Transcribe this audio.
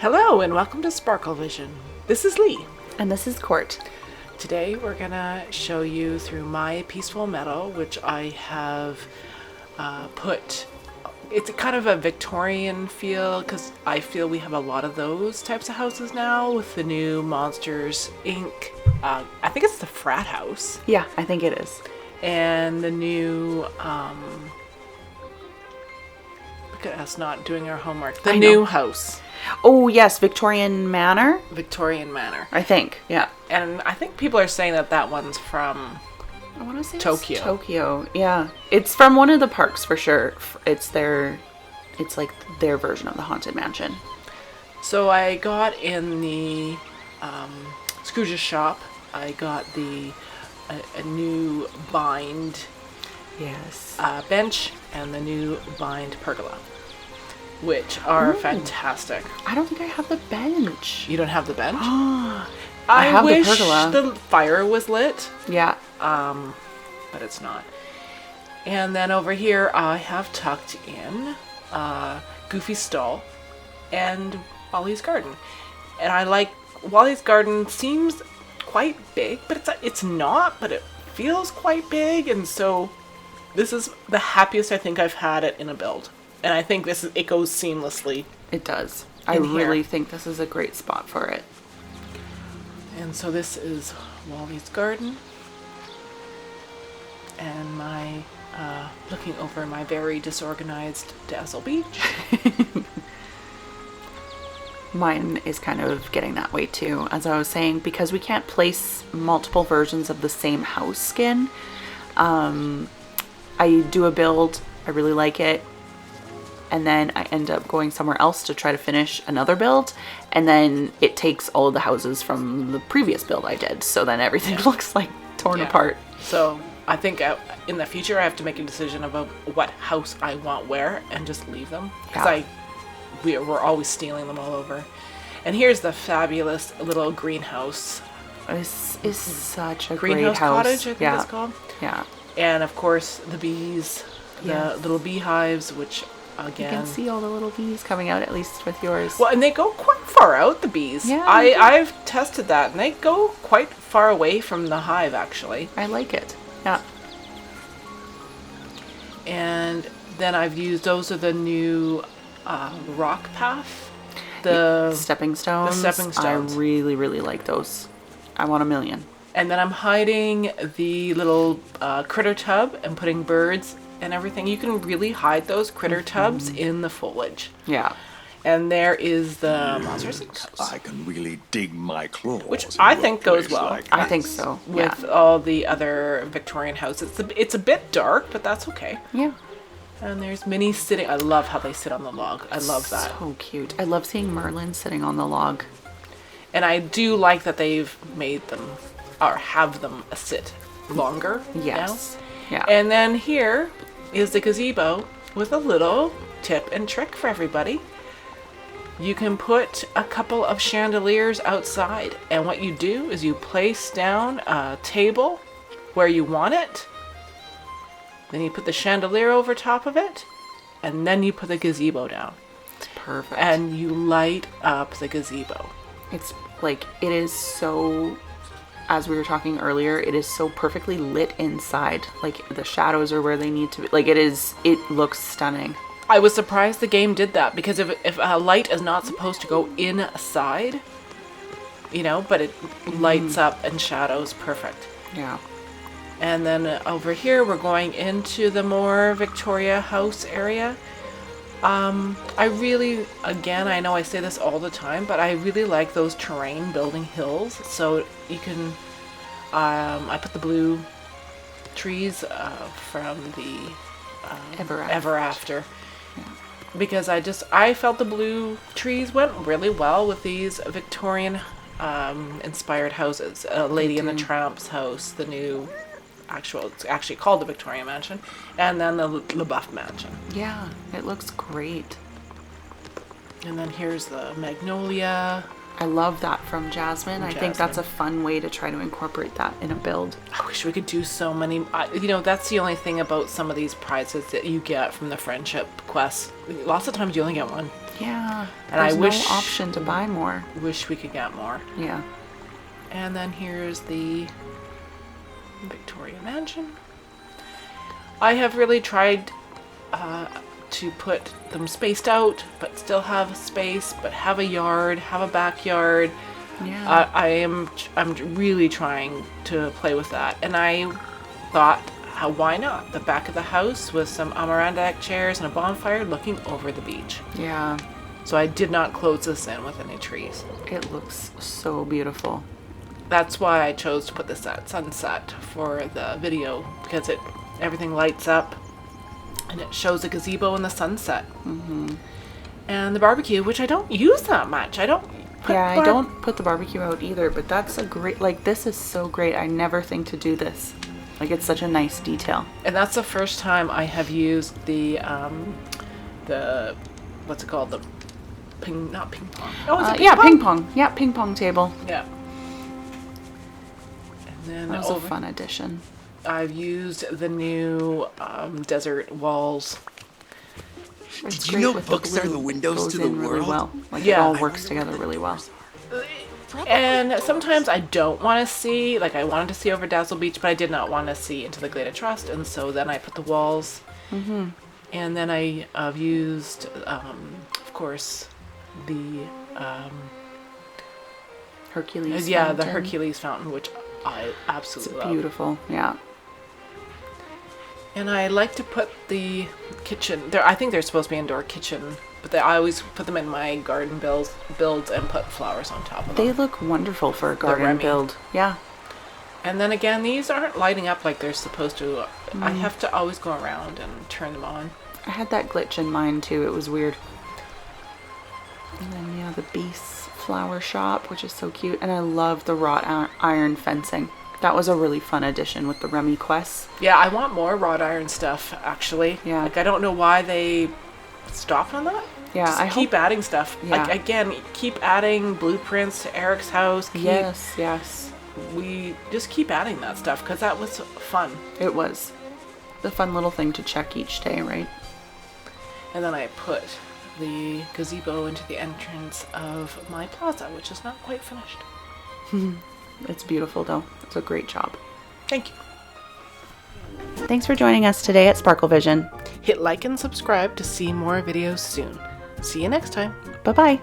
Hello and welcome to Sparkle Vision. This is Lee. And this is Court. Today we're gonna show you through my Peaceful Meadow, which I have put. It's kind of a Victorian feel because I feel we have a lot of those types of houses now with the new Monsters Inc. I think it's the frat house. Yeah, I think it is. And the new look at us not doing our homework. The new house. Oh, yes, Victorian Manor, I think. Yeah. And I think people are saying that one's from I want to say Tokyo. It's Tokyo. Yeah. It's from one of the parks for sure. It's like their version of the Haunted Mansion. So I got in the Scrooge's shop. I got a new bind Yes. bench and the new bind pergola, which are fantastic. I don't think I have the bench. You don't have the bench? I have wish the pergola. the fire was lit, Yeah. but it's not. And then over here I have tucked in Goofy's stall and Wally's garden. And I like Wally's garden. Seems quite big, but it's not, but it feels quite big, and so this is the happiest I think I've had it in a build. And I think it goes seamlessly. It does. I really think this is a great spot for it. And so this is Wally's garden. And my looking over my very disorganized Dazzle Beach. Mine is kind of getting that way too, as I was saying, because we can't place multiple versions of the same house skin. I do a build, I really like it, and then I end up going somewhere else to try to finish another build, and then it takes all of the houses from the previous build I did, so then everything looks like torn apart. So I think in the future I have to make a decision about what house I want where and just leave them, because we're always stealing them all over. And here's the fabulous little greenhouse. This is such a Greenhouse great house. cottage, I think it's called. Yeah. And of course the bees, the little beehives, which again... You can see all the little bees coming out, at least with yours. Well, and they go quite far out, the bees. Yeah. I've tested that, and they go quite far away from the hive, actually. I like it. Yeah. And then I've used, those are the new rock path. The stepping stones. The stepping stones. I really, really like those. I want 1,000,000. And then I'm hiding the little critter tub and putting birds and everything. You can really hide those critter tubs in the foliage. Yeah. And there is the Monsters Inc. house. I can really dig my claws. Which I think goes well. Like I think so. With all the other Victorian houses. It's a bit dark, but that's okay. Yeah. And there's Minnie sitting. I love how they sit on the log. I love that. So cute. I love seeing Merlin sitting on the log. And I do like that they've made them, or have them sit longer. Yes. Now. Yeah. And then here is the gazebo with a little tip and trick for everybody. You can put a couple of chandeliers outside, and what you do is you place down a table where you want it. Then you put the chandelier over top of it, and then you put the gazebo down. It's perfect. And you light up the gazebo. It's like, it is so, as we were talking earlier, it is so perfectly lit inside. Like, the shadows are where they need to be. Like, it looks stunning. I was surprised the game did that, because if a light is not supposed to go inside, but it lights up and shadows perfect. Yeah. And then over here, we're going into the more Victoria house area. I really, again, I know I say this all the time, but I really like those terrain building hills. So you can, I put the blue trees from the Ever After. Yeah. Because I felt the blue trees went really well with these Victorian inspired houses. Lady and the Tramp's house, the new it's actually called the Victoria Mansion, and then the LaBeouf Mansion. Yeah, it looks great. And then here's the Magnolia. I love that from Jasmine. I think that's a fun way to try to incorporate that in a build. I wish we could do so many. That's the only thing about some of these prizes that you get from the friendship quests. Lots of times you only get one Yeah. And There's I wish no option to buy more. wish we could get more. Yeah. And then here's the Victoria Mansion. I have really tried to put them spaced out, but still have space, but have a yard, have a backyard. Yeah. I'm really trying to play with that, and I thought, why not? The back of the house with some Adirondack chairs and a bonfire looking over the beach. Yeah. So I did not close this in with any trees. It looks so beautiful. That's why I chose to put this at sunset for the video, because everything lights up and it shows a gazebo in the sunset. Mm-hmm. And the barbecue, which I don't use that much. I don't I don't put the barbecue out either, but that's a great, like, this is so great. I never think to do this. Like, it's such a nice detail. And that's the first time I have used the what's it called? The not ping pong. Oh, is it ping pong? Ping pong. Yeah, ping pong table. Yeah. And then That was a fun addition. I've used the new desert walls. It's Did you great know with books are the windows goes to the in really world? well. Like, Yeah. it all works together really well. And sometimes I don't want to see, like I wanted to see over Dazzle Beach, but I did not want to see into the Glade of Trust, and so then I put the walls. Mm-hmm. And then I've used, of course, the Hercules. the Fountain. Hercules Fountain, which I absolutely love. Beautiful. Yeah. And I like to put the kitchen there. I think they're supposed to be indoor kitchen, but I always put them in my garden builds and put flowers on top of them. They look wonderful for a garden Remy. build. Yeah. And then again, these aren't lighting up like they're supposed to. I have to always go around and turn them on. I had that glitch in mine too. It was weird. And then the Beast flower shop, which is so cute, and I love the wrought iron fencing. That was a really fun addition with the Remy quests. Yeah, I want more wrought iron stuff, actually. Yeah. Like, I don't know why they stopped on that. Yeah, Just I keep adding stuff. Yeah. Like, again, keep adding blueprints to Eric's house. Yes. We just keep adding that stuff, because that was fun. It was. The fun little thing to check each day, right? And then I put the gazebo into the entrance of my plaza, which is not quite finished. It's beautiful though. It's a great job. Thank you. Thanks for joining us today at Sparkle Vision. Hit like and subscribe to see more videos soon. See you next time. Bye-bye.